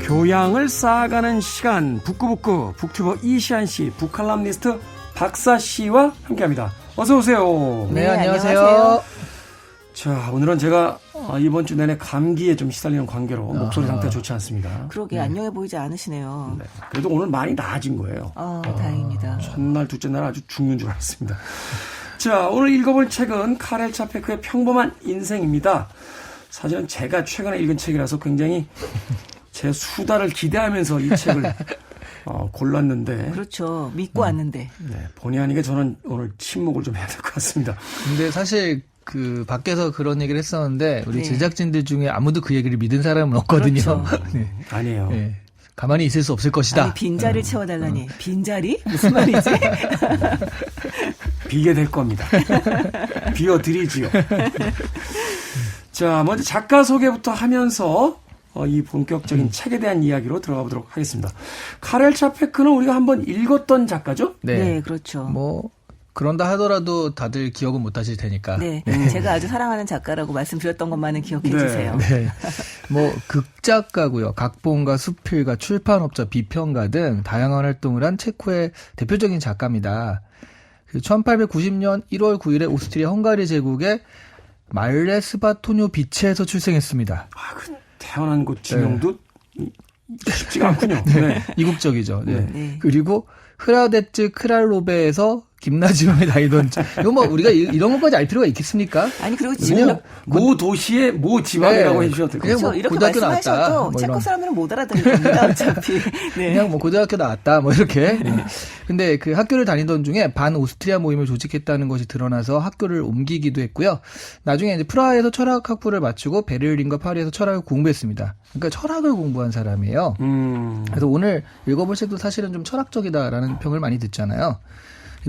교양을 쌓아가는 시간, 북구북구 북튜버 이시안 씨, 북칼럼니스트 박사 씨와 함께합니다. 어서 오세요. 네, 안녕하세요. 자, 오늘은 제가 이번 주 내내 감기에 좀 시달리는 관계로 목소리 상태가 좋지 않습니다. 그러게 안녕해 보이지 않으시네요. 네. 그래도 오늘 많이 나아진 거예요. 다행입니다. 첫날, 둘째 날 아주 죽는 줄 알았습니다. 자, 오늘 읽어볼 책은 카렐 차페크의 평범한 인생입니다. 사실은 제가 최근에 읽은 책이라서 굉장히 제 수다를 기대하면서 이 책을 골랐는데. 그렇죠. 믿고 왔는데. 네, 본의 아니게 저는 오늘 침묵을 좀 해야 될 것 같습니다. 근데 사실 그 밖에서 그런 얘기를 했었는데 우리 네. 제작진들 중에 아무도 그 얘기를 믿은 사람은 없거든요. 그렇죠. 네. 아니에요. 네. 가만히 있을 수 없을 것이다. 아니, 빈자리를 채워달라니. 빈자리? 무슨 말이지? 비게 될 겁니다. 비워드리지요. 자, 먼저 작가 소개부터 하면서 이 본격적인 책에 대한 이야기로 들어가 보도록 하겠습니다. 카렐 차페크는 우리가 한번 읽었던 작가죠? 네, 그렇죠. 뭐 그런다 하더라도 다들 기억은 못 하실 테니까. 네, 제가 아주 사랑하는 작가라고 말씀드렸던 것만은 기억해 네. 주세요. 네. 뭐 극작가고요. 각본가, 수필가, 출판업자, 비평가 등 다양한 활동을 한 체코의 대표적인 작가입니다. 1890년 1월 9일에 오스트리아 헝가리 제국의 말레스바토뇨 비체에서 출생했습니다. 태어난 곳 지명도 쉽지가 않군요. 네. 이국적이죠. 네. 네. 그리고 흐라데츠 크랄로베에서 김나지움에 다니던 이거 뭐 우리가 이런 것까지 알 필요가 있겠습니까? 아니, 그리고 지금 모 도시의 모 지방이라고 네. 해주셔도 될 것 그냥 같아요. 뭐 이렇게 고등학교 말씀하셔도 나왔다, 뭐 체코 이런. 사람들은 못 알아들을 겁니다. 어차피. 네. 그냥 뭐 고등학교 나왔다 뭐 이렇게. 근데 그 학교를 다니던 중에 반 오스트리아 모임을 조직했다는 것이 드러나서 학교를 옮기기도 했고요. 나중에 이제 프라하에서 철학 학부를 마치고 베를린과 파리에서 철학을 공부했습니다. 그러니까 철학을 공부한 사람이에요. 그래서 오늘 읽어볼 책도 사실은 좀 철학적이다라는 평을 많이 듣잖아요.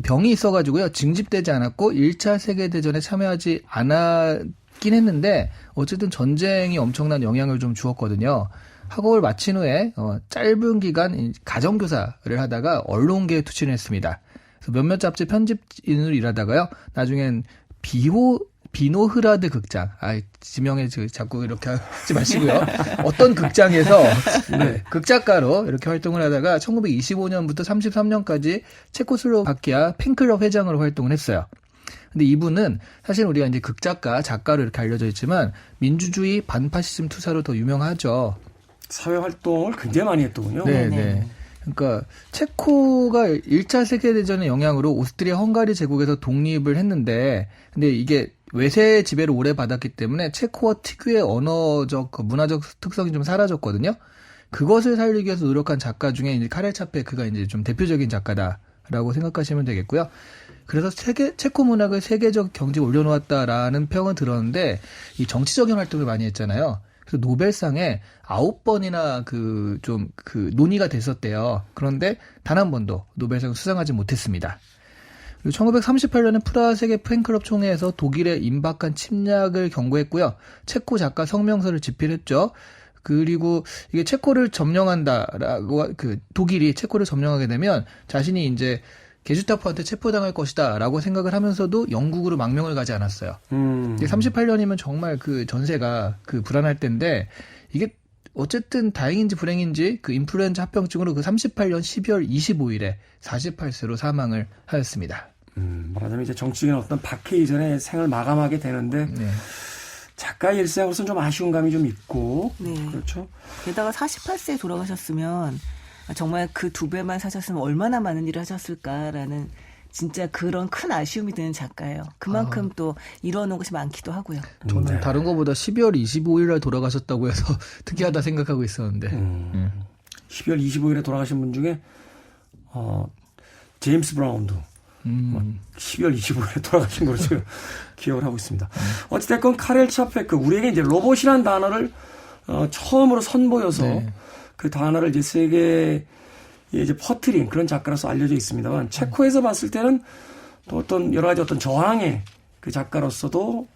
병이 있어가지고요. 징집되지 않았고 1차 세계대전에 참여하지 않았긴 했는데 어쨌든 전쟁이 엄청난 영향을 좀 주었거든요. 학업을 마친 후에 짧은 기간 가정교사를 하다가 언론계에 투신을 했습니다. 그래서 몇몇 잡지 편집인으로 일하다가요. 나중엔 비노흐라드 극장. 지명에 자꾸 이렇게 하지 마시고요. 어떤 극장에서 극작가로 이렇게 활동을 하다가 1925년부터 33년까지 체코슬로바키아 팬클럽 회장으로 활동을 했어요. 근데 이분은 사실 우리가 이제 극작가, 작가로 이렇게 알려져 있지만 민주주의 반파시즘 투사로 더 유명하죠. 사회 활동을 굉장히 많이 했더군요. 네. 그러니까 체코가 1차 세계대전의 영향으로 오스트리아 헝가리 제국에서 독립을 했는데 근데 이게 외세 지배를 오래 받았기 때문에 체코어 특유의 언어적, 문화적 특성이 좀 사라졌거든요. 그것을 살리기 위해서 노력한 작가 중에 이제 카렐 차페크가 이제 좀 대표적인 작가다라고 생각하시면 되겠고요. 그래서 체코 문학을 세계적 경지에 올려놓았다라는 평은 들었는데 이 정치적인 활동을 많이 했잖아요. 그래서 노벨상에 9번이나 논의가 됐었대요. 그런데 단 한 번도 노벨상을 수상하지 못했습니다. 그리고 1938년에 프라하 세계 팬클럽 총회에서 독일의 임박한 침략을 경고했고요. 체코 작가 성명서를 집필했죠. 그리고 이게 체코를 점령한다라고 독일이 체코를 점령하게 되면 자신이 이제 게슈타포한테 체포당할 것이다라고 생각을 하면서도 영국으로 망명을 가지 않았어요. 38년이면 정말 그 전세가 불안할 때인데 이게 어쨌든 다행인지 불행인지 인플루엔자 합병증으로 38년 12월 25일에 48세로 사망을 하였습니다. 말하자면 이제 정치적인 어떤 박해 이전에 생을 마감하게 되는데 작가의 일생으로서는 좀 아쉬운 감이 좀 있고 그렇죠. 게다가 48세에 돌아가셨으면 정말 그 2배만 사셨으면 얼마나 많은 일을 하셨을까라는 진짜 그런 큰 아쉬움이 드는 작가예요. 그만큼 또 이뤄놓은 것이 많기도 하고요. 저는 다른 것보다 12월 25일 날 돌아가셨다고 해서 특이하다 생각하고 있었는데. 12월 25일에 돌아가신 분 중에 제임스 브라운도 12월 25일에 돌아가신 걸로 제가 기억을 하고 있습니다. 어찌됐건 카렐 차페크, 우리에게 이제 로봇이라는 단어를 처음으로 선보여서 그 단어를 이제 세계에 이제 퍼뜨린 그런 작가로서 알려져 있습니다만, 체코에서 봤을 때는 또 어떤 여러 가지 어떤 저항의 그 작가로서도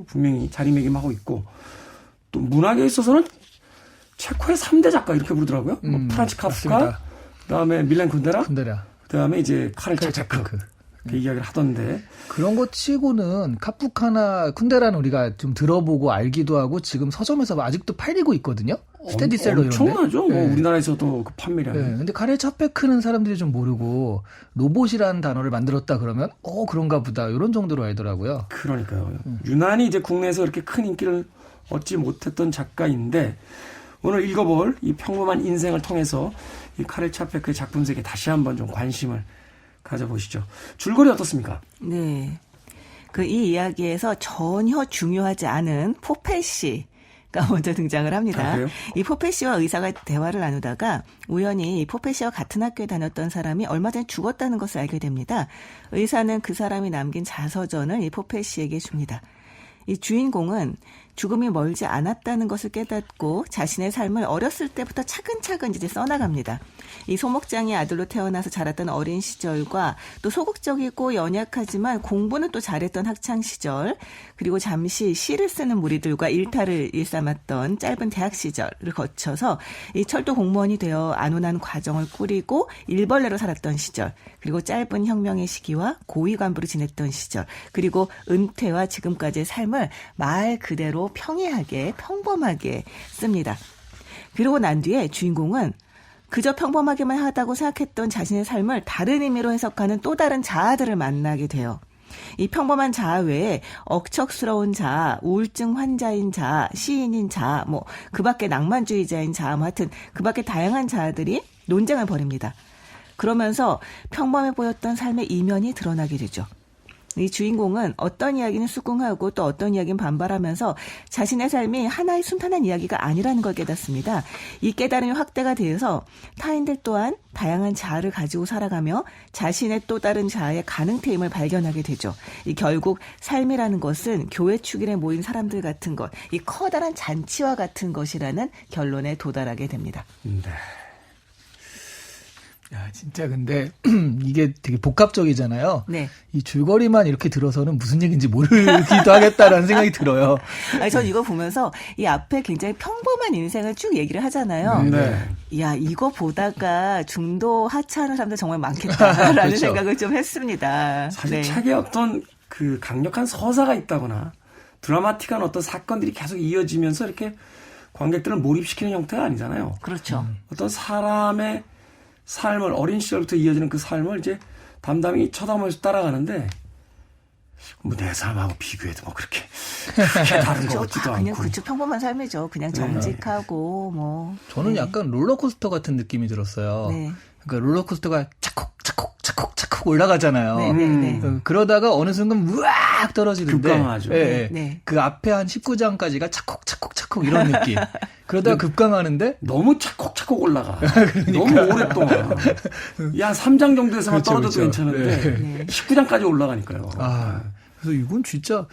분명히 자리매김하고 있고, 또 문학에 있어서는 체코의 3대 작가 이렇게 부르더라고요. 뭐 프란츠 카프카, 맞습니다. 그다음에 밀란 쿤데라, 군대라. 그다음에 이제 카렐 차페크 그 이야기를 하던데 그런 거 치고는 카프카나 쿤데라는 우리가 좀 들어보고 알기도 하고 지금 서점에서 아직도 팔리고 있거든요. 스테디셀러 이런데. 엄청나죠. 뭐 네. 우리나라에서도 그 판매량이. 네, 근데 카렐 차페크는 사람들이 좀 모르고 로봇이라는 단어를 만들었다 그러면 그런가 보다 이런 정도로 알더라고요. 그러니까요. 유난히 이제 국내에서 그렇게 큰 인기를 얻지 못했던 작가인데 오늘 읽어볼 이 평범한 인생을 통해서 이 카렐 차페크의 작품 세계에 다시 한번 좀 관심을 가져보시죠. 줄거리 어떻습니까? 네. 이 이야기에서 전혀 중요하지 않은 포페 씨가 먼저 등장을 합니다. 아, 그래요? 이 포페 씨와 의사가 대화를 나누다가 우연히 이 포페 씨와 같은 학교에 다녔던 사람이 얼마 전에 죽었다는 것을 알게 됩니다. 의사는 그 사람이 남긴 자서전을 이 포페 씨에게 줍니다. 이 주인공은 죽음이 멀지 않았다는 것을 깨닫고 자신의 삶을 어렸을 때부터 차근차근 이제 써나갑니다. 이 소목장의 아들로 태어나서 자랐던 어린 시절과 또 소극적이고 연약하지만 공부는 또 잘했던 학창 시절, 그리고 잠시 시를 쓰는 무리들과 일탈을 일삼았던 짧은 대학 시절을 거쳐서 이 철도 공무원이 되어 안온한 과정을 꾸리고 일벌레로 살았던 시절, 그리고 짧은 혁명의 시기와 고위 간부로 지냈던 시절, 그리고 은퇴와 지금까지의 삶을 말 그대로 평이하게 평범하게 씁니다. 그러고 난 뒤에 주인공은 그저 평범하게만 하다고 생각했던 자신의 삶을 다른 의미로 해석하는 또 다른 자아들을 만나게 돼요. 이 평범한 자아 외에 억척스러운 자아, 우울증 환자인 자아, 시인인 자아, 그 밖에 낭만주의자인 자아, 하여튼 그 밖에 다양한 자아들이 논쟁을 벌입니다. 그러면서 평범해 보였던 삶의 이면이 드러나게 되죠. 이 주인공은 어떤 이야기는 수긍하고 또 어떤 이야기는 반발하면서 자신의 삶이 하나의 순탄한 이야기가 아니라는 걸 깨닫습니다. 이 깨달음이 확대가 되어서 타인들 또한 다양한 자아를 가지고 살아가며 자신의 또 다른 자아의 가능태임을 발견하게 되죠. 이 결국 삶이라는 것은 교회 축일에 모인 사람들 같은 것, 이 커다란 잔치와 같은 것이라는 결론에 도달하게 됩니다. 네. 야, 진짜 근데 이게 되게 복합적이잖아요. 네. 이 줄거리만 이렇게 들어서는 무슨 얘기인지 모르기도 하겠다라는 생각이 들어요. 아니, 전 이거 보면서 이 앞에 굉장히 평범한 인생을 쭉 얘기를 하잖아요. 네. 야, 이거 보다가 중도 하차하는 사람들 정말 많겠다라는 그렇죠. 생각을 좀 했습니다. 사실 네. 책에 어떤 그 강력한 서사가 있다거나 드라마틱한 어떤 사건들이 계속 이어지면서 이렇게 관객들을 몰입시키는 형태가 아니잖아요. 그렇죠. 어떤 사람의 삶을 어린 시절부터 이어지는 그 삶을 이제 담담히 쳐다보면서 따라가는데 뭐 내 삶하고 비교해도 뭐 그렇게 다른 것 같지도 그냥 않고. 그쵸 평범한 삶이죠. 그냥 정직하고 뭐. 저는 네. 약간 롤러코스터 같은 느낌이 들었어요. 네. 그러니까 롤러코스터가 차콕 올라가잖아요. 네. 그러다가 어느 순간 우악 떨어지는데 급강하죠. 예. 네. 그 앞에 한 19장까지가 차콕 이런 느낌. 그러다가 급강하는데 너무 차곡차곡 올라가. 너무 오랫동안. 한 3장 정도에서만 그렇죠, 떨어져도 그렇죠. 괜찮은데 네. 19장까지 올라가니까요. 그래서 이건 진짜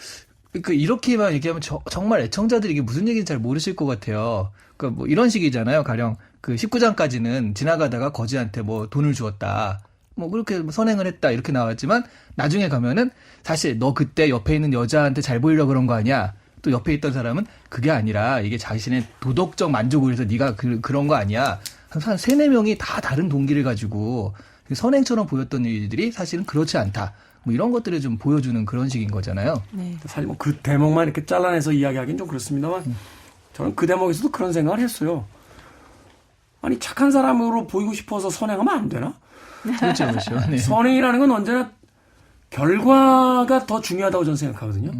이렇게만 얘기하면 정말 애청자들이 이게 무슨 얘기인지 잘 모르실 것 같아요. 그러니까 뭐 이런 식이잖아요. 가령 그 19장까지는 지나가다가 거지한테 뭐 돈을 주었다. 뭐 그렇게 선행을 했다 이렇게 나왔지만 나중에 가면은 사실 너 그때 옆에 있는 여자한테 잘 보이려고 그런 거 아니야. 또 옆에 있던 사람은 그게 아니라 이게 자신의 도덕적 만족을 위해서 네가 그런 거 아니야. 한 3-4명이 다 다른 동기를 가지고 선행처럼 보였던 일들이 사실은 그렇지 않다. 뭐 이런 것들을 좀 보여주는 그런 식인 거잖아요. 네. 사실 뭐 그 대목만 이렇게 잘라내서 이야기하기는 좀 그렇습니다만 저는 그 대목에서도 그런 생각을 했어요. 아니 착한 사람으로 보이고 싶어서 선행하면 안 되나? 그렇죠. 네. 선행이라는 건 언제나 결과가 더 중요하다고 저는 생각하거든요.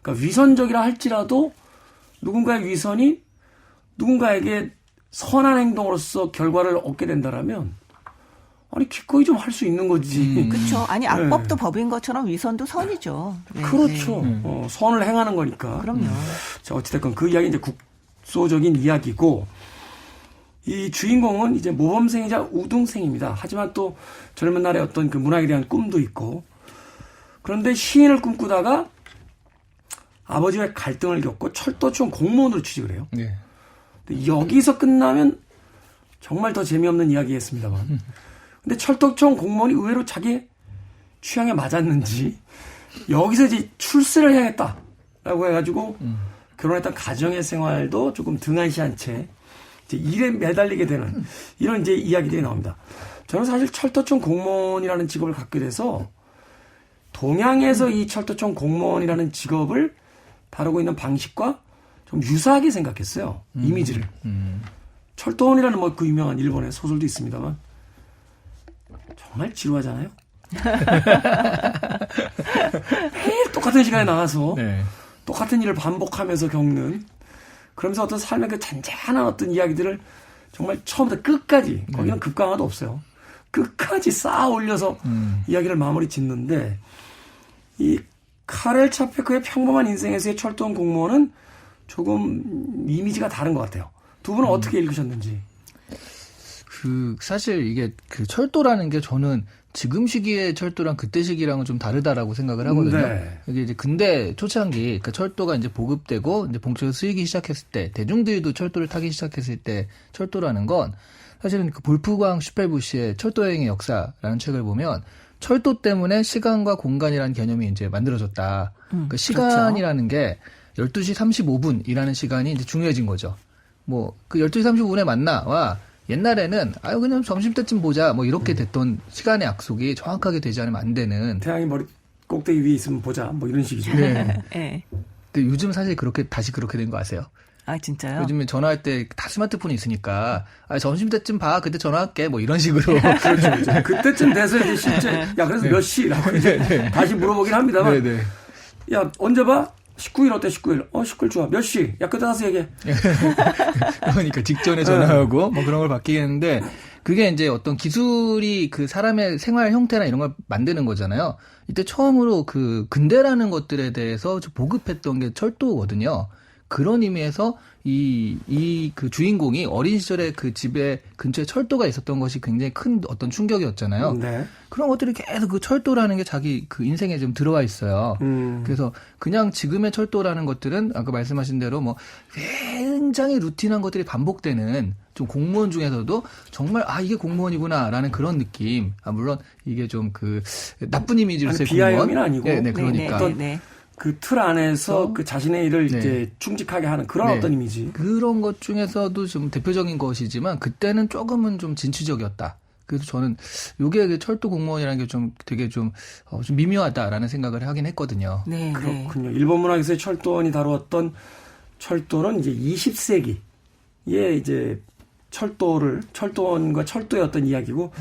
그러니까 위선적이라 할지라도 누군가의 위선이 누군가에게 선한 행동으로서 결과를 얻게 된다라면 아니 기꺼이 좀 할 수 있는 거지. 그렇죠. 아니 악법도 법인 것처럼 위선도 선이죠. 네. 그렇죠. 네. 선을 행하는 거니까. 그럼요. 자, 어찌됐건 그 이야기 이제 국소적인 이야기고 이 주인공은 이제 모범생이자 우등생입니다. 하지만 또 젊은 날의 어떤 그 문학에 대한 꿈도 있고 그런데 시인을 꿈꾸다가 아버지와의 갈등을 겪고 철도청 공무원으로 취직을 해요. 네. 근데 여기서 끝나면 정말 더 재미없는 이야기겠습니다만. 근데 철도청 공무원이 의외로 자기 취향에 맞았는지 여기서 이제 출세를 해야겠다라고 해가지고 결혼했던 가정의 생활도 조금 등한시한 채 이제 일에 매달리게 되는 이런 이제 이야기들이 나옵니다. 저는 사실 철도청 공무원이라는 직업을 갖게 돼서 동양에서 이 철도청 공무원이라는 직업을 다루고 있는 방식과 좀 유사하게 생각했어요. 이미지를. 철도원이라는 뭐 그 유명한 일본의 소설도 있습니다만 정말 지루하잖아요. 매일 똑같은 시간에 나가서 네. 똑같은 일을 반복하면서 겪는 그러면서 어떤 삶의 그 잔잔한 어떤 이야기들을 정말 처음부터 끝까지 거기는 급강화도 없어요. 끝까지 쌓아 올려서 이야기를 마무리 짓는데 이 카렐 차페크의 평범한 인생에서의 철도원 공무원은 조금 이미지가 다른 것 같아요. 두 분은 어떻게 읽으셨는지. 사실 이게 그 철도라는 게 저는 지금 시기의 철도랑 그때 시기랑은 좀 다르다라고 생각을 하거든요. 네. 이게 이제 근대 초창기, 그러니까 철도가 이제 보급되고 이제 본격적으로 쓰이기 시작했을 때, 대중들도 철도를 타기 시작했을 때 철도라는 건 사실은 그 볼프강 슈펠부시의 철도 여행의 역사라는 책을 보면 철도 때문에 시간과 공간이라는 개념이 이제 만들어졌다. 그 시간이라는 게 12시 35분이라는 시간이 이제 중요해진 거죠. 뭐 그 12시 35분에 만나와 옛날에는 그냥 점심때쯤 보자 뭐 이렇게 됐던 시간의 약속이 정확하게 되지 않으면 안 되는. 태양이 머리 꼭대기 위에 있으면 보자 뭐 이런 식이죠. 네. 네. 근데 요즘 사실 다시 그렇게 된 거 아세요? 아, 진짜요? 요즘에 전화할 때 다 스마트폰이 있으니까 점심때쯤 봐 그때 전화할게 뭐 이런 식으로. 그렇죠. 그때쯤 돼서 이제 실제 야 그래서 몇 시라고 이제 다시 물어보긴 합니다만 네네. 야 언제 봐? 19일 어때? 19일. 19일 좋아. 몇 시? 야 그때 가서 얘기해. 그러니까 직전에 전화하고 뭐 그런 걸 바뀌겠는데 그게 이제 어떤 기술이 그 사람의 생활 형태나 이런 걸 만드는 거잖아요. 이때 처음으로 그 근대라는 것들에 대해서 보급했던 게 철도거든요. 그런 의미에서 그 주인공이 어린 시절에 그 집에 근처에 철도가 있었던 것이 굉장히 큰 어떤 충격이었잖아요. 네. 그런 것들이 계속 그 철도라는 게 자기 그 인생에 좀 들어와 있어요. 그래서 그냥 지금의 철도라는 것들은 아까 말씀하신 대로 뭐 굉장히 루틴한 것들이 반복되는 좀 공무원 중에서도 정말 이게 공무원이구나라는 그런 느낌. 물론 이게 좀 그 나쁜 이미지로서의 공무원. 비하염은 아니고. 네, 그러니까. 그 틀 안에서 그 자신의 일을 네. 이제 충직하게 하는 그런 네. 어떤 이미지. 그런 것 중에서도 좀 대표적인 것이지만 그때는 조금은 좀 진취적이었다. 그래서 저는 요게 철도 공무원이라는 게 좀 되게 좀 미묘하다라는 생각을 하긴 했거든요. 네, 그렇군요. 일본 문학에서의 철도원이 다루었던 철도는 이제 20세기에 이제 철도원과 철도의 어떤 이야기고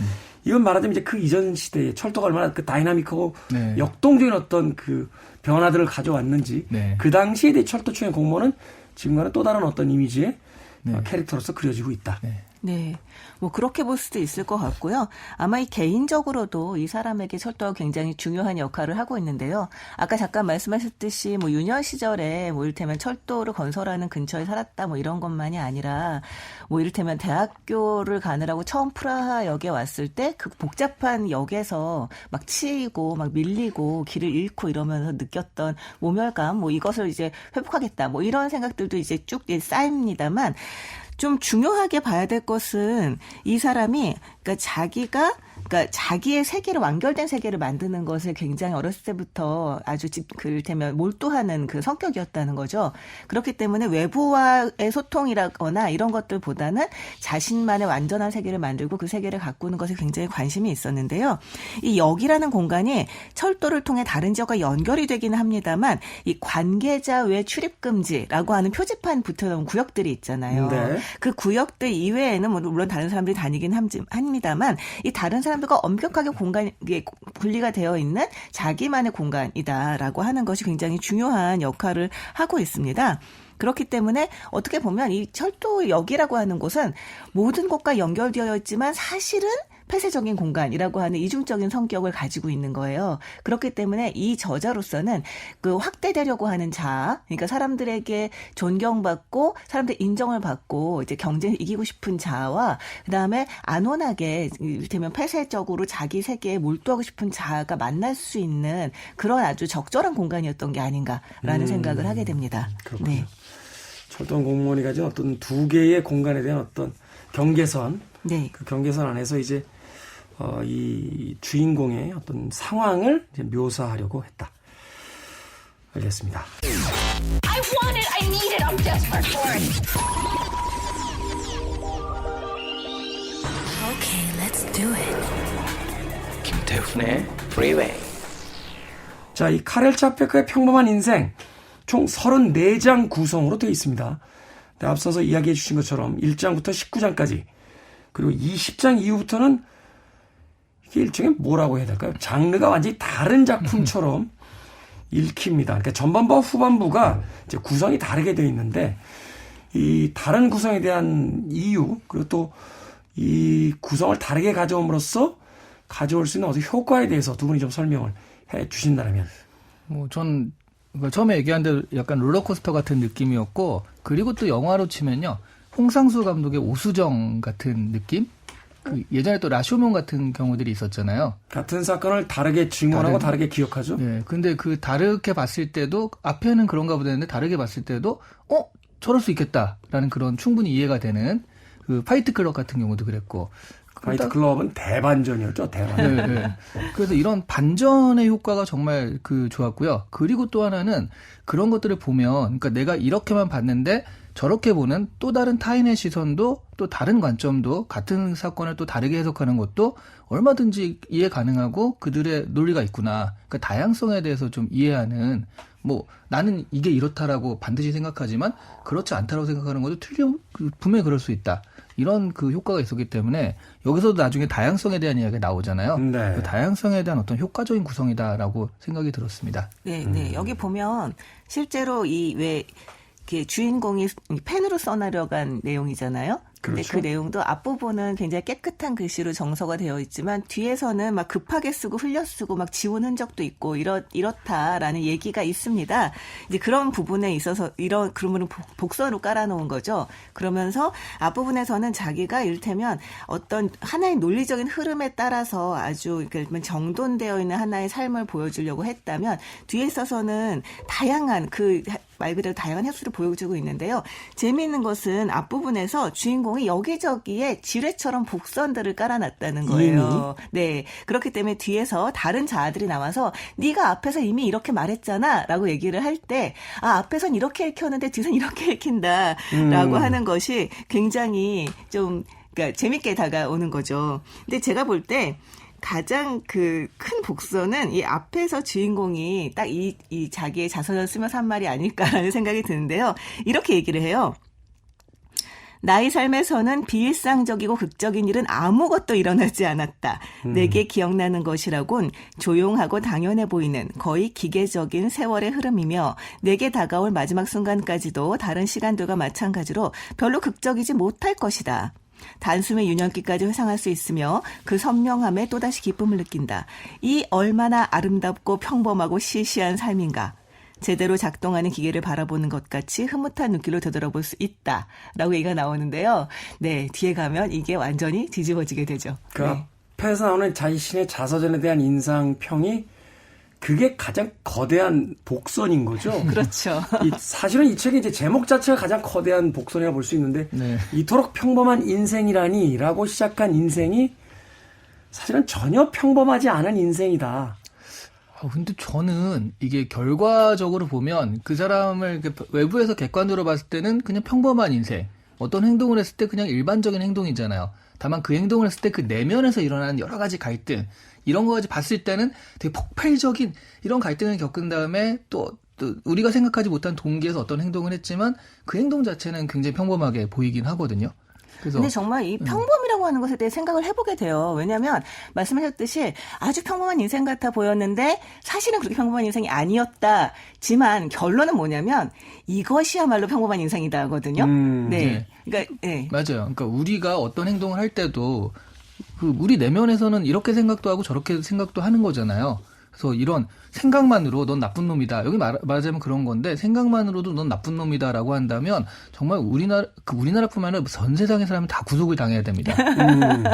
이건 말하자면 이제 그 이전 시대에 철도가 얼마나 그 다이나믹하고 네. 역동적인 어떤 그 변화들을 가져왔는지 네. 그 당시에 대해 철도청의 공무원은 지금과는 또 다른 어떤 이미지의 네. 캐릭터로서 그려지고 있다. 네. 네. 뭐 그렇게 볼 수도 있을 것 같고요. 아마 이 개인적으로도 이 사람에게 철도가 굉장히 중요한 역할을 하고 있는데요. 아까 잠깐 말씀하셨듯이 뭐 유년 시절에 뭐 이를테면 철도를 건설하는 근처에 살았다 뭐 이런 것만이 아니라 뭐 이를테면 대학교를 가느라고 처음 프라하역에 왔을 때 그 복잡한 역에서 막 치이고 막 밀리고 길을 잃고 이러면서 느꼈던 모멸감 뭐 이것을 이제 회복하겠다 뭐 이런 생각들도 이제 쭉 쌓입니다만 좀 중요하게 봐야 될 것은 이 사람이 그러니까 자기의 세계를 완결된 세계를 만드는 것을 굉장히 어렸을 때부터 아주 그를테면 몰두하는 그 성격이었다는 거죠. 그렇기 때문에 외부와의 소통이라거나 이런 것들보다는 자신만의 완전한 세계를 만들고 그 세계를 가꾸는 것에 굉장히 관심이 있었는데요. 이 역이라는 공간이 철도를 통해 다른 지역과 연결이 되기는 합니다만 이 관계자 외 출입 금지라고 하는 표지판 붙여놓은 구역들이 있잖아요. 네. 그 구역들 이외에는 물론 다른 사람들이 다니긴 합니다만 이 다른 사람들과 엄격하게 공간이 분리가 되어 있는 자기만의 공간이다라고 하는 것이 굉장히 중요한 역할을 하고 있습니다. 그렇기 때문에 어떻게 보면 이 철도역이라고 하는 곳은 모든 곳과 연결되어 있지만 사실은 폐쇄적인 공간이라고 하는 이중적인 성격을 가지고 있는 거예요. 그렇기 때문에 이 저자로서는 그 확대되려고 하는 자아, 그러니까 사람들에게 존경받고 사람들 인정을 받고 이제 경쟁을 이기고 싶은 자아와 그다음에 안온하게 이를테면 폐쇄적으로 자기 세계에 몰두하고 싶은 자아가 만날 수 있는 그런 아주 적절한 공간이었던 게 아닌가라는 생각을 하게 됩니다. 그렇군요. 네. 철도원 공무원이 가진 어떤 두 개의 공간에 대한 어떤 경계선, 네. 그 경계선 안에서 이제 이 주인공의 어떤 상황을 이제 묘사하려고 했다. 알겠습니다. I want it. I need it. I'm desperate for it. Let's do it. 김태훈의 Freeway. 자, 이 카렐 차페크의 평범한 인생 총 34장 구성으로 되어 있습니다. 네, 앞서서 이야기해 주신 것처럼 1장부터 19장까지 그리고 20장 이후부터는 이게 일종의 뭐라고 해야 될까요? 장르가 완전히 다른 작품처럼 읽힙니다. 그러니까 전반부와 후반부가 이제 구성이 다르게 되어 있는데 이 다른 구성에 대한 이유 그리고 또 이 구성을 다르게 가져옴으로써 가져올 수 있는 어떤 효과에 대해서 두 분이 좀 설명을 해 주신다면. 전 처음에 얘기한 대로 약간 롤러코스터 같은 느낌이었고, 그리고 또 영화로 치면요, 홍상수 감독의 오수정 같은 느낌? 예전에 또 라쇼몬 같은 경우들이 있었잖아요. 같은 사건을 다르게 증언하고 다르게 기억하죠. 네, 근데 그 다르게 봤을 때도 앞에는 그런가 보다 했는데 다르게 봤을 때도 저럴 수 있겠다라는 그런 충분히 이해가 되는 그 파이트 클럽 같은 경우도 그랬고. 파이트 클럽은 대반전이었죠, 대반전. 네, 네. 그래서 이런 반전의 효과가 정말 좋았고요. 그리고 또 하나는 그런 것들을 보면, 그러니까 내가 이렇게만 봤는데 저렇게 보는 또 다른 타인의 시선도 또 다른 관점도 같은 사건을 또 다르게 해석하는 것도 얼마든지 이해 가능하고 그들의 논리가 있구나. 그러니까 다양성에 대해서 좀 이해하는, 나는 이게 이렇다라고 반드시 생각하지만 그렇지 않다라고 생각하는 것도 분명히 그럴 수 있다. 이런 효과가 있었기 때문에 여기서도 나중에 다양성에 대한 이야기가 나오잖아요. 네. 그 다양성에 대한 어떤 효과적인 구성이다라고 생각이 들었습니다. 네, 네. 여기 보면 실제로 주인공이 펜으로 써내려간 내용이잖아요. 근데 그렇죠. 그 내용도 앞부분은 굉장히 깨끗한 글씨로 정서가 되어 있지만 뒤에서는 막 급하게 쓰고 흘려 쓰고 막 지운 흔적도 있고 이렇다라는 얘기가 있습니다. 이제 그런 부분에 있어서 그러면 복선으로 깔아놓은 거죠. 그러면서 앞부분에서는 자기가 이를테면 어떤 하나의 논리적인 흐름에 따라서 아주 정돈되어 있는 하나의 삶을 보여주려고 했다면 뒤에 있어서는 다양한 말 그대로 다양한 횟수를 보여주고 있는데요. 재미있는 것은 앞부분에서 주인공이 여기저기에 지뢰처럼 복선들을 깔아놨다는 거예요. 네, 그렇기 때문에 뒤에서 다른 자아들이 나와서 네가 앞에서 이미 이렇게 말했잖아 라고 얘기를 할 때 앞에선 이렇게 읽혔는데 뒤에선 이렇게 읽힌다 라고 하는 것이 굉장히 그러니까 재밌게 다가오는 거죠. 근데 제가 볼 때 가장 큰 복선은 이 앞에서 주인공이 딱 이 자기의 자서전 쓰면서 한 말이 아닐까라는 생각이 드는데요. 이렇게 얘기를 해요. 나의 삶에서는 비일상적이고 극적인 일은 아무것도 일어나지 않았다. 내게 기억나는 것이라곤 조용하고 당연해 보이는 거의 기계적인 세월의 흐름이며 내게 다가올 마지막 순간까지도 다른 시간들과 마찬가지로 별로 극적이지 못할 것이다. 단숨에 유년기까지 회상할 수 있으며 그 선명함에 또다시 기쁨을 느낀다. 이 얼마나 아름답고 평범하고 시시한 삶인가. 제대로 작동하는 기계를 바라보는 것 같이 흐뭇한 눈길로 되돌아볼 수 있다. 라고 얘기가 나오는데요. 네, 뒤에 가면 이게 완전히 뒤집어지게 되죠. 그 네. 앞에서 나오는 자신의 자서전에 대한 인상평이 그게 가장 거대한 복선인 거죠. 그렇죠. 사실은 이 책의 이제 제목 자체가 가장 거대한 복선이라고 볼 수 있는데 네. 이토록 평범한 인생이라니라고 시작한 인생이 사실은 전혀 평범하지 않은 인생이다. 근데 저는 이게 결과적으로 보면 그 사람을 외부에서 객관적으로 봤을 때는 그냥 평범한 인생. 어떤 행동을 했을 때 그냥 일반적인 행동이잖아요. 다만 그 행동을 했을 때 그 내면에서 일어나는 여러 가지 갈등, 이런 거까지 봤을 때는 되게 폭발적인 이런 갈등을 겪은 다음에 또 우리가 생각하지 못한 동기에서 어떤 행동을 했지만 그 행동 자체는 굉장히 평범하게 보이긴 하거든요. 근데 정말 이 평범이라고 하는 것에 대해 생각을 해보게 돼요. 왜냐하면 말씀하셨듯이 아주 평범한 인생 같아 보였는데 사실은 그렇게 평범한 인생이 아니었다지만 결론은 뭐냐면 이것이야말로 평범한 인생이다 하거든요. 네. 그러니까 네. 맞아요. 그러니까 우리가 어떤 행동을 할 때도 우리 내면에서는 이렇게 생각도 하고 저렇게 생각도 하는 거잖아요. 그래서 이런 생각만으로 넌 나쁜 놈이다. 여기 말하자면 그런 건데 생각만으로도 넌 나쁜 놈이다라고 한다면 정말 우리나라뿐만 아니라 전 세상의 사람은 다 구속을 당해야 됩니다.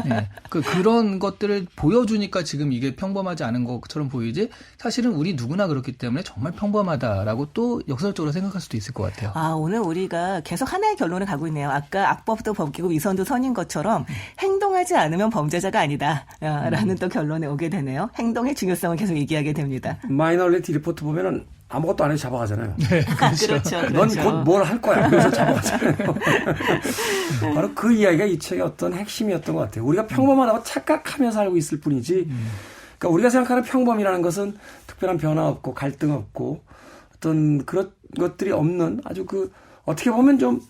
네. 그런 것들을 보여주니까 지금 이게 평범하지 않은 것처럼 보이지 사실은 우리 누구나 그렇기 때문에 정말 평범하다라고 또 역설적으로 생각할 수도 있을 것 같아요. 오늘 우리가 계속 하나의 결론을 가고 있네요. 아까 악법도 법이고 위선도 선인 것처럼 행동하지 않으면 범죄자가 아니다라는 또 결론에 오게 되네요. 행동의 중요성을 계속 얘기하게 됩니다. 마이너리티 리포트 보면은 아무것도 안 해도 잡아가잖아요. 네, 그렇죠. 넌 곧 뭘 할 거야. 그래서 잡아가잖아요. 바로 그 이야기가 이 책의 어떤 핵심이었던 것 같아요. 우리가 평범하다고 착각하며 살고 있을 뿐이지, 그러니까 우리가 생각하는 평범이라는 것은 특별한 변화 없고 갈등 없고 어떤 그런 것들이 없는 아주 그 어떻게 보면 좀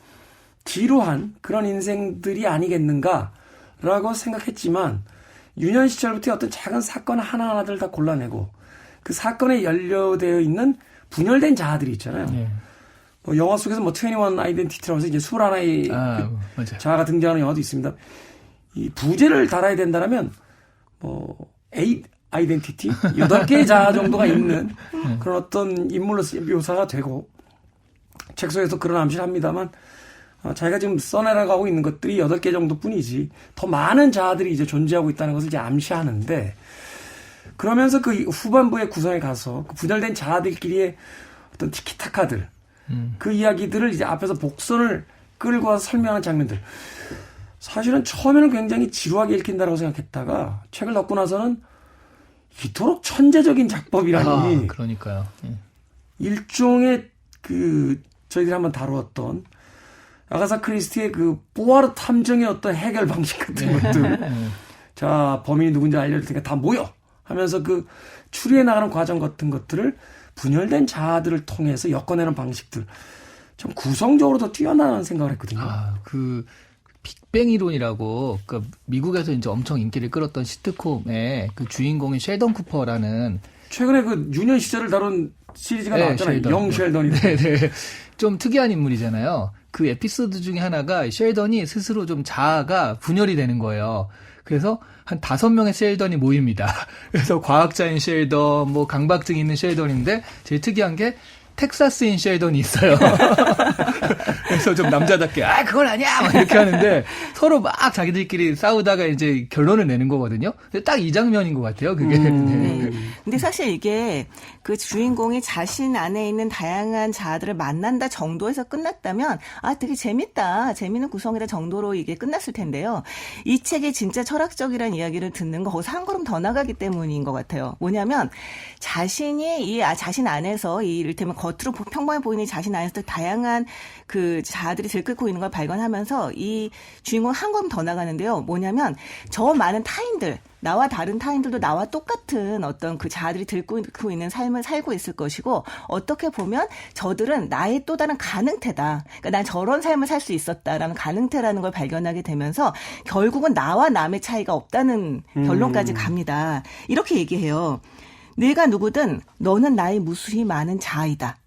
지루한 그런 인생들이 아니겠는가라고 생각했지만 유년 시절부터 어떤 작은 사건 하나하나들 다 골라내고 그 사건에 연루되어 있는 분열된 자아들이 있잖아요. 네. 뭐 영화 속에서 뭐 21 아이덴티티라고 해서 이제 21의 맞아요. 자아가 등장하는 영화도 있습니다. 이 부제를 달아야 된다면 뭐 A 아이덴티티 8개의 자아 정도가 있는 그런 어떤 인물로서 묘사가 되고 책 속에서 그런 암시를 합니다만 자기가 지금 써내려가고 있는 것들이 8개 정도뿐이지 더 많은 자아들이 이제 존재하고 있다는 것을 이제 암시하는데 그러면서 그 후반부의 구성에 가서 그 분열된 자아들끼리의 어떤 티키타카들 그 이야기들을 이제 앞에서 복선을 끌고 와서 설명하는 장면들 사실은 처음에는 굉장히 지루하게 읽힌다라고 생각했다가 책을 읽고 나서는 이토록 천재적인 작법이라니 그러니까요. 일종의 그 저희들이 한번 다루었던 아가사 크리스티의 그 뽀아르 탐정의 어떤 해결 방식 같은 것들 자 범인이 누군지 알려줄 테니까 다 모여 하면서 그 추리해 나가는 과정 같은 것들을 분열된 자아들을 통해서 엮어내는 방식들 참 구성적으로 더 뛰어나다는 생각을 했거든요. 그 빅뱅 이론이라고 그 미국에서 이제 엄청 인기를 끌었던 시트콤의 그 주인공인 셸던 쿠퍼라는 최근에 그 유년 시절을 다룬 시리즈가 나왔잖아요. 셸던. 영 셸던이. 네네. 좀 특이한 인물이잖아요. 그 에피소드 중에 하나가 셸던이 스스로 좀 자아가 분열이 되는 거예요. 그래서 한 5명의 셸던이 모입니다. 그래서 과학자인 셸던, 뭐 강박증 있는 셸던인데 제일 특이한 게 텍사스인 셸던이 있어요. 그래서 좀 남자답게 그건 아니야 막 이렇게 하는데 서로 막 자기들끼리 싸우다가 이제 결론을 내는 거거든요. 딱 이 장면인 것 같아요. 그게. 네. 근데 사실 이게 그 주인공이 자신 안에 있는 다양한 자아들을 만난다 정도에서 끝났다면 되게 재밌다. 재밌는 구성이다 정도로 이게 끝났을 텐데요. 이 책이 진짜 철학적이라는 이야기를 듣는 거 거기서 한 걸음 더 나가기 때문인 것 같아요. 뭐냐면 자신이 자신 안에서 이를테면 겉으로 평범해 보이는 자신 안에서 다양한 그 자아들이 들끓고 있는 걸 발견하면서 이 주인공 한 걸음 더 나가는데요. 뭐냐면 저 많은 타인들 나와 다른 타인들도 나와 똑같은 어떤 그 자아들이 들끓고 있는 삶을 살고 있을 것이고 어떻게 보면 저들은 나의 또 다른 가능태다. 그러니까 난 저런 삶을 살 수 있었다라는 가능태라는 걸 발견하게 되면서 결국은 나와 남의 차이가 없다는 결론까지 갑니다. 이렇게 얘기해요. 네가 누구든 너는 나의 무수히 많은 자아이다.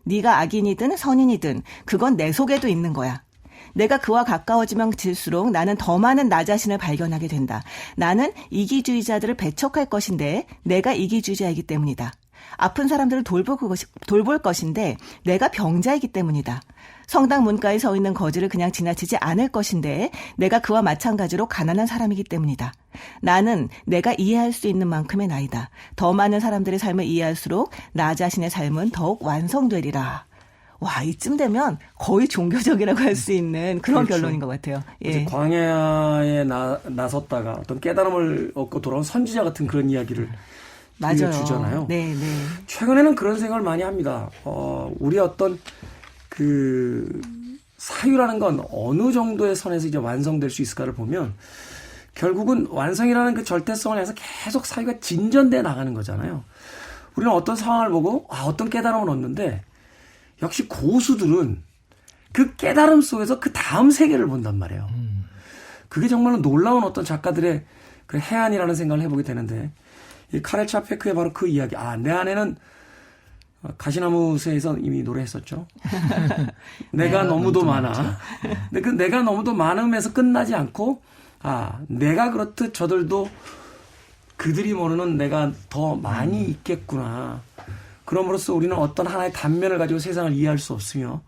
네가 악인이든 선인이든 그건 내 속에도 있는 거야. 내가 그와 가까워지면 질수록 나는 더 많은 나 자신을 발견하게 된다. 나는 이기주의자들을 배척할 것인데 내가 이기주의자이기 때문이다. 아픈 사람들을 돌볼 것인데 내가 병자이기 때문이다. 성당 문가에 서 있는 거지를 그냥 지나치지 않을 것인데 내가 그와 마찬가지로 가난한 사람이기 때문이다. 나는 내가 이해할 수 있는 만큼의 나이다. 더 많은 사람들의 삶을 이해할수록 나 자신의 삶은 더욱 완성되리라. 와, 이쯤 되면 거의 종교적이라고 할 수 있는 그런 그렇죠. 결론인 것 같아요. 예. 광야에 나섰다가 어떤 깨달음을 얻고 돌아온 선지자 같은 그런 이야기를 맞아요. 주잖아요. 네. 최근에는 그런 생각을 많이 합니다. 우리 어떤 그 사유라는 건 어느 정도의 선에서 이제 완성될 수 있을까를 보면 결국은 완성이라는 그 절대성을 해서 계속 사유가 진전돼 나가는 거잖아요. 우리는 어떤 상황을 보고 어떤 깨달음을 얻는데 역시 고수들은 그 깨달음 속에서 그 다음 세계를 본단 말이에요. 그게 정말로 놀라운 어떤 작가들의 그 해안이라는 생각을 해보게 되는데 이 카렐 차페크의 바로 그 이야기. 내 안에는 가시나무새에서 이미 노래했었죠. 내가 너무도 많아. 근데 그 내가 너무도 많음에서 끝나지 않고 내가 그렇듯 저들도 그들이 모르는 내가 더 많이 있겠구나. 그럼으로써 우리는 어떤 하나의 단면을 가지고 세상을 이해할 수 없으며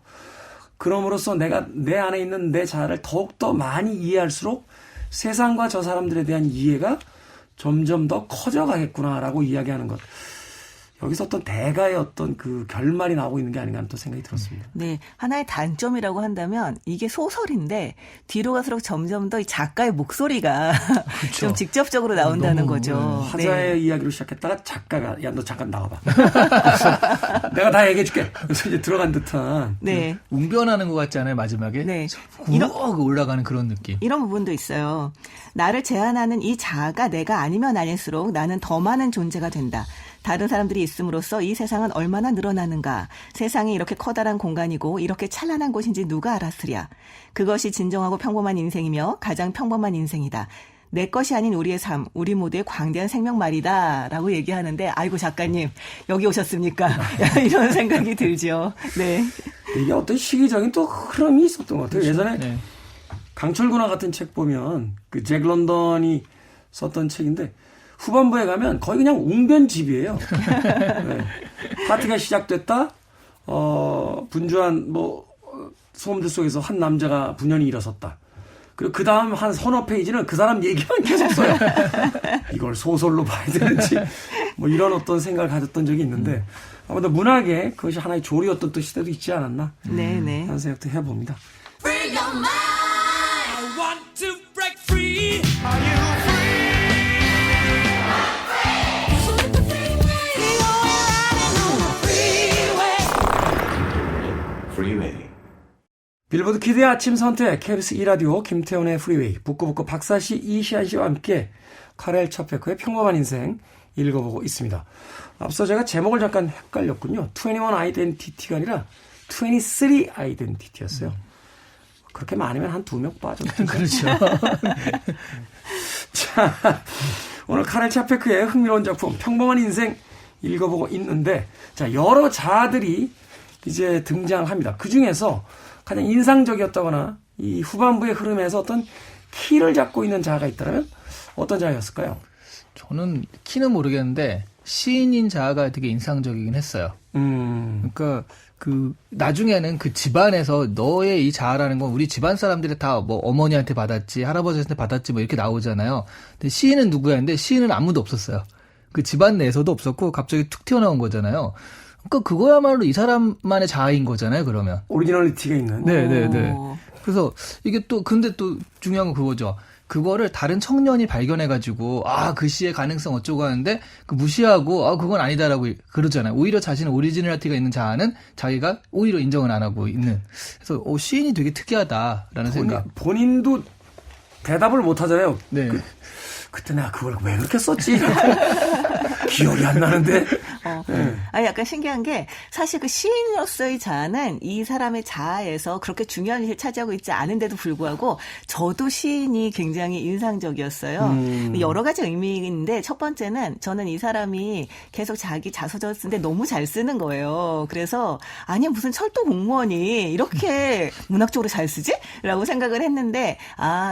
그럼으로써 내가 내 안에 있는 내 자아를 더욱더 많이 이해할수록 세상과 저 사람들에 대한 이해가 점점 더 커져가겠구나라고 이야기하는 것. 여기서 어떤 대가의 어떤 그 결말이 나오고 있는 게 아닌가 하는 또 생각이 들었습니다. 네, 하나의 단점이라고 한다면 이게 소설인데 뒤로 갈수록 점점 더 이 작가의 목소리가 좀 직접적으로 나온다는 거죠. 화자의 이야기로 시작했다가 작가가 야 너 잠깐 나와봐. 내가 다 얘기해줄게. 그래서 이제 들어간 듯한. 네. 웅변하는 것 같지 않아요 마지막에? 네. 우럭 올라가는 그런 느낌. 이런 부분도 있어요. 나를 제한하는 이 자아가 내가 아니면 아닐수록 나는 더 많은 존재가 된다. 다른 사람들이 있음으로써 이 세상은 얼마나 늘어나는가. 세상이 이렇게 커다란 공간이고 이렇게 찬란한 곳인지 누가 알았으랴. 그것이 진정하고 평범한 인생이며 가장 평범한 인생이다. 내 것이 아닌 우리의 삶, 우리 모두의 광대한 생명 말이다. 라고 얘기하는데 아이고 작가님 여기 오셨습니까? 이런 생각이 들죠. 네. 이게 어떤 시기적인 또 흐름이 있었던 것 같아요. 예전에 네. 강철구나 같은 책 보면 그 잭 런던이 썼던 책인데 후반부에 가면 거의 그냥 웅변집이에요. 네. 파티가 시작됐다. 분주한 소음들 속에서 한 남자가 분연히 일어섰다. 그리고 그 다음 한 서너 페이지는 그 사람 얘기만 계속 써요. 이걸 소설로 봐야 되는지 뭐 이런 어떤 생각을 가졌던 적이 있는데 아무래도 문학에 그것이 하나의 조리였던 또 시대도 있지 않았나 네네. 하는 생각도 해봅니다. Free your mind. I want to break free. Are you free? I'm free. Freeway. 빌보드 키드의 아침 선택 KBS 2라디오 김태훈의 프리웨이 북구북구 박사씨 이시안씨와 함께 카렐 차페크의 평범한 인생 읽어보고 있습니다. 앞서 제가 제목을 잠깐 헷갈렸군요. 21 아이덴티티가 아니라 23 아이덴티티였어요. 그렇게 많으면 한 2명 빠졌죠. 그렇죠. 자, 오늘 카렐 차페크의 흥미로운 작품 평범한 인생 읽어보고 있는데 자, 여러 자아들이 이제 등장합니다. 그중에서 가장 인상적이었다거나 이 후반부의 흐름에서 어떤 키를 잡고 있는 자아가 있다면 어떤 자아였을까요? 저는 키는 모르겠는데 시인인 자아가 되게 인상적이긴 했어요. 그러니까 그 나중에는 그 집안에서 너의 이 자아라는 건 우리 집안 사람들이 다 뭐 어머니한테 받았지 할아버지한테 받았지 뭐 이렇게 나오잖아요. 근데 시인은 누구야 했는데 시인은 아무도 없었어요. 그 집안 내에서도 없었고 갑자기 툭 튀어나온 거잖아요. 그러니까 그거야말로 이 사람만의 자아인 거잖아요. 그러면. 오리지널리티가 있는. 네네네. 그래서 이게 또 근데 또 중요한 건 그거죠. 그거를 다른 청년이 발견해가지고 그 시의 가능성 어쩌고 하는데 그 무시하고 그건 아니다라고 그러잖아요. 오히려 자신의 오리지널리티가 있는 자아는 자기가 오히려 인정을 안 하고 있는. 그래서 시인이 되게 특이하다라는 생각. 본인도 대답을 못 하잖아요. 네. 그때 내가 그걸 왜 그렇게 썼지? 기억이 안 나는데. 아니, 약간 신기한 게 사실 그 시인으로서의 자아는 이 사람의 자아에서 그렇게 중요한 일을 차지하고 있지 않은데도 불구하고 저도 시인이 굉장히 인상적이었어요. 여러 가지 의미인데 첫 번째는 저는 이 사람이 계속 자기 자서전을 쓰는데 너무 잘 쓰는 거예요. 그래서 아니 무슨 철도 공무원이 이렇게 문학적으로 잘 쓰지? 라고 생각을 했는데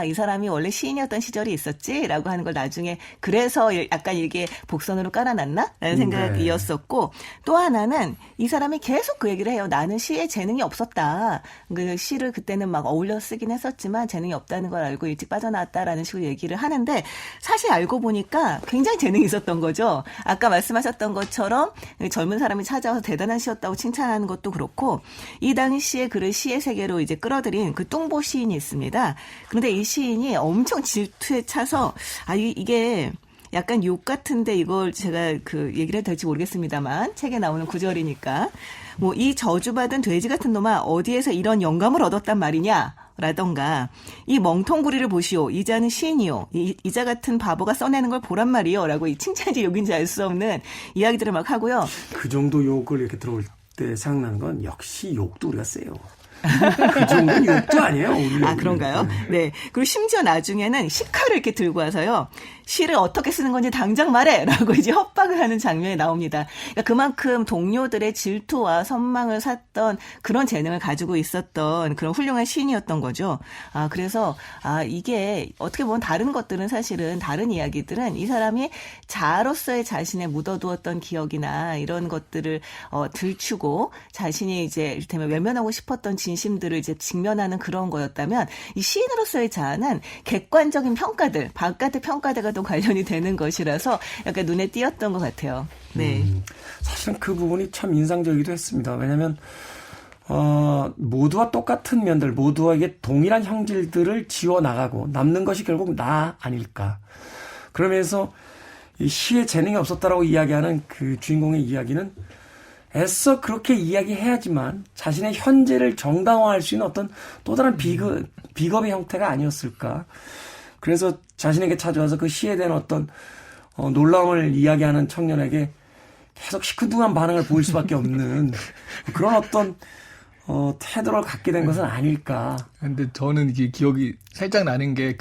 이 사람이 원래 시인이었던 시절이 있었지? 라고 하는 걸 나중에 그래서 약간 이게 복선으로 깔아놨나? 라는 생각이었었고 또 하나는 이 사람이 계속 그 얘기를 해요. 나는 시에 재능이 없었다. 그 시를 그때는 막 어울려 쓰긴 했었지만 재능이 없다는 걸 알고 일찍 빠져나왔다라는 식으로 얘기를 하는데 사실 알고 보니까 굉장히 재능이 있었던 거죠. 아까 말씀하셨던 것처럼 젊은 사람이 찾아와서 대단한 시였다고 칭찬하는 것도 그렇고 이 당시에 그를 시의 세계로 이제 끌어들인 그 뚱보 시인이 있습니다. 그런데 이 시인이 엄청 질투에 차서 이게 약간 욕 같은데 이걸 제가 그 얘기를 해도 될지 모르겠습니다만 책에 나오는 구절이니까 뭐 이 저주받은 돼지 같은 놈아 어디에서 이런 영감을 얻었단 말이냐 라던가 이 멍텅구리를 보시오 이자는 시인이요 이자 같은 바보가 써내는 걸 보란 말이요 라고 이 칭찬인지 욕인지 알 수 없는 이야기들을 막 하고요. 그 정도 욕을 이렇게 들어올 때 생각나는 건 역시 욕도 우리가 세요. 그 정도는 욕도 아니에요. 그런가요? 네. 그리고 심지어 나중에는 식칼을 이렇게 들고 와서요. 시를 어떻게 쓰는 건지 당장 말해! 라고 이제 협박을 하는 장면이 나옵니다. 그러니까 그만큼 동료들의 질투와 선망을 샀던 그런 재능을 가지고 있었던 그런 훌륭한 시인이었던 거죠. 그래서 이게 어떻게 보면 다른 것들은 사실은 다른 이야기들은 이 사람이 자아로서의 자신에 묻어두었던 기억이나 이런 것들을 들추고 자신이 이제 이를테면 외면하고 싶었던 진심들을 이제 직면하는 그런 거였다면 이 시인으로서의 자아는 객관적인 평가들, 바깥의 평가들과 사건과도 관련이 되는 것이라서 약간 눈에 띄었던 것 같아요. 네. 사실은 그 부분이 참 인상적이기도 했습니다. 왜냐하면 모두와 똑같은 면들, 모두에게 동일한 형질들을 지워나가고 남는 것이 결국 나 아닐까. 그러면서 이 시에 재능이 없었다라고 이야기하는 그 주인공의 이야기는 애써 그렇게 이야기해야지만 자신의 현재를 정당화할 수 있는 어떤 또 다른 비겁의 형태가 아니었을까. 그래서 자신에게 찾아와서 그 시에 대한 어떤 놀라움을 이야기하는 청년에게 계속 시큰둥한 반응을 보일 수밖에 없는 그런 어떤 태도를 갖게 된 것은 아닐까. 근데 저는 이게 기억이 살짝 나는 게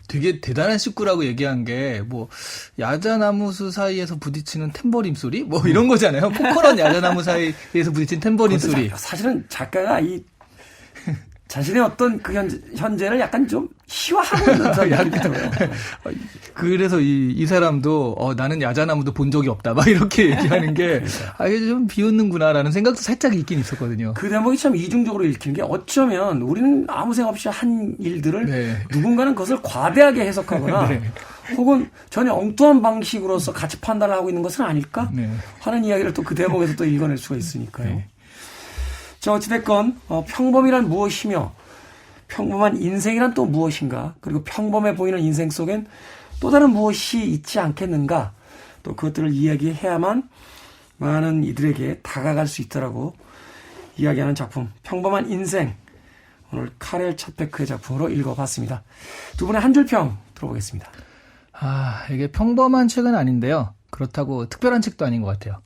되게 대단한 식구라고 얘기한 게 뭐 야자나무수 사이에서 부딪히는 탬버린 소리 뭐 이런 거잖아요. 포커런 야자나무 사이에서 부딪힌 탬버린 소리. 사실은 작가가 이 자신의 어떤 그 현재를 약간 좀 희화하고 있는 느낌이 들어요. 그래서 이 사람도 나는 야자나무도 본 적이 없다 막 이렇게 얘기하는 게 이게 좀 비웃는구나라는 생각도 살짝 있긴 있었거든요. 그 대목이 참 이중적으로 읽히는 게 어쩌면 우리는 아무 생각 없이 한 일들을 네. 누군가는 그것을 과대하게 해석하거나 네. 혹은 전혀 엉뚱한 방식으로서 가치 판단을 하고 있는 것은 아닐까 네. 하는 이야기를 또 그 대목에서 또 읽어낼 수가 있으니까요. 네. 자, 어찌됐건 평범이란 무엇이며 평범한 인생이란 또 무엇인가, 그리고 평범해 보이는 인생 속엔 또 다른 무엇이 있지 않겠는가, 또 그것들을 이야기해야만 많은 이들에게 다가갈 수 있다라고 이야기하는 작품 평범한 인생, 오늘 카렐 차페크의 작품으로 읽어봤습니다. 두 분의 한 줄 평 들어보겠습니다. 이게 평범한 책은 아닌데요. 그렇다고 특별한 책도 아닌 것 같아요.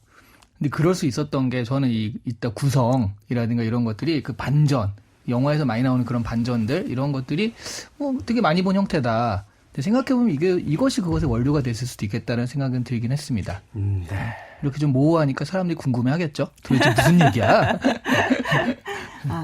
근데 그럴 수 있었던 게 저는 이따 구성이라든가 이런 것들이 그 반전, 영화에서 많이 나오는 그런 반전들 이런 것들이 뭐 되게 많이 본 형태다. 근데 생각해보면 이것이 그것의 원료가 됐을 수도 있겠다는 생각은 들긴 했습니다. 네. 이렇게 좀 모호하니까 사람들이 궁금해하겠죠. 도대체 무슨 얘기야?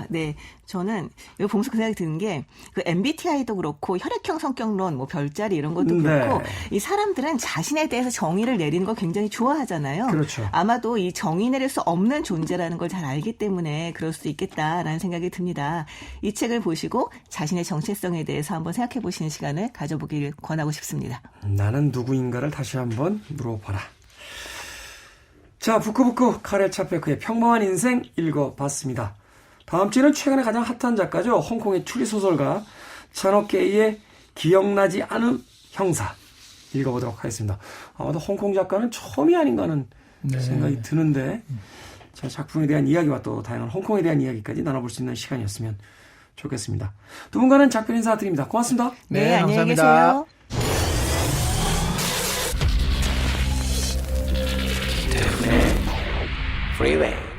네. 저는 이거 보면서 그 생각이 드는 게 그 MBTI도 그렇고 혈액형 성격론, 뭐 별자리 이런 것도 그렇고 이 사람들은 자신에 대해서 정의를 내리는 걸 굉장히 좋아하잖아요. 그렇죠. 아마도 이 정의 내릴 수 없는 존재라는 걸 잘 알기 때문에 그럴 수도 있겠다라는 생각이 듭니다. 이 책을 보시고 자신의 정체성에 대해서 한번 생각해 보시는 시간을 가져보길 권하고 싶습니다. 나는 누구인가를 다시 한번 물어봐라. 자, 부끄부끄 카렐 차페크의 평범한 인생 읽어봤습니다. 다음 주에는 최근에 가장 핫한 작가죠. 홍콩의 추리소설가 천옥계의 기억나지 않은 형사 읽어보도록 하겠습니다. 아마도 홍콩 작가는 처음이 아닌가 하는 생각이 드는데, 자, 작품에 대한 이야기와 또 다양한 홍콩에 대한 이야기까지 나눠볼 수 있는 시간이었으면 좋겠습니다. 두 분과는 작별 인사드립니다. 고맙습니다. 네, 안녕히 감사합니다. 계세요. 김태훈의 Freeway.